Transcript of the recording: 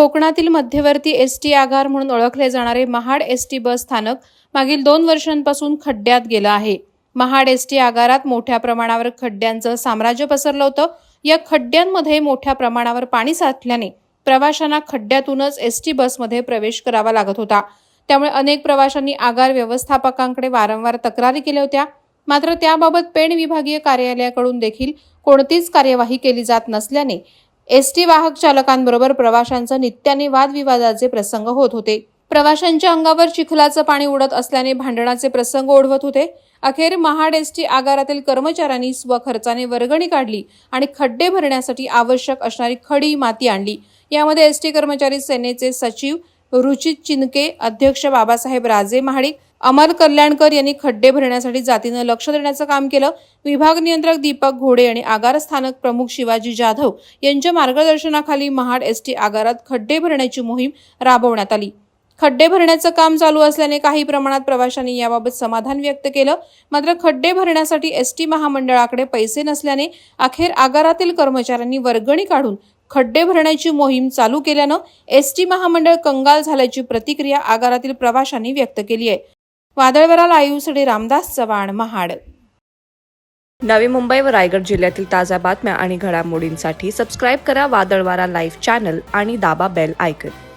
कोकणातील मध्यवर्ती एसटी आगार म्हणून ओळखले जाणारे महाड एसटी बस स्थानक मागील 2 वर्षांपासून खड्ड्यात गेलं आहे। महाड एसटी आगारात मोठ्या प्रमाणावर खड्ड्यांचं साम्राज्य पसरलं होतं। या खड्ड्यांमध्ये मोठ्या प्रमाणावर पाणी साठल्याने प्रवाशांना खड्ड्यातूनच एसटी बसमध्ये प्रवेश करावा लागत होता। त्यामुळे अनेक प्रवाशांनी आगार व्यवस्थापकांकडे वारंवार तक्रारी केल्या होत्या। मात्र त्याबाबत पेण विभागीय कार्यालयाकडून देखील कोणतीच कार्यवाही केली जात नसल्याने एसटी वाहक चालकांबरोबर प्रवाशांचं नित्याने वादविवादाचे प्रसंग होत होते। प्रवाशांच्या अंगावर चिखलाचं पाणी उडत असल्याने भांडणाचे प्रसंग ओढवत होते। अखेर महाड एसटी आगारातील कर्मचाऱ्यांनी स्वखर्चाने वर्गणी काढली आणि खड्डे भरण्यासाठी आवश्यक असणारी खडी माती आणली। यामध्ये एसटी कर्मचारी सेनेचे सचिव रुचित चिनके, अध्यक्ष बाबासाहेब राजे महाडिक, अमर कल्याणकर यांनी खड्डे भरण्यासाठी जातीनं लक्ष देण्याचं काम केलं। विभाग नियंत्रक दीपक घोडे आणि आगार स्थानक प्रमुख शिवाजी जाधव यांच्या मार्गदर्शनाखाली महाड एसटी आगारात खड्डे भरण्याची मोहीम राबवण्यात आली। खड्डे भरण्याचं काम चालू असल्याने काही प्रमाणात प्रवाशांनी याबाबत समाधान व्यक्त केलं। मात्र खड्डे भरण्यासाठी एसटी महामंडळाकडे पैसे नसल्याने अखेर आगारातील कर्मचाऱ्यांनी वर्गणी काढून खड्डे भरण्याची मोहीम चालू केल्यानं एसटी महामंडळ कंगाल झाल्याची प्रतिक्रिया आगारातील प्रवाशांनी व्यक्त केली आहे। वादळवारा लाईव्हसाठी रामदास चव्हाण, महाड। नवी मुंबई व रायगड जिल्ह्यातील ताज्या बातम्या आणि घडामोडींसाठी सबस्क्राईब करा वादळवारा लाईव्ह चॅनल आणि दाबा बेल आयकॉन।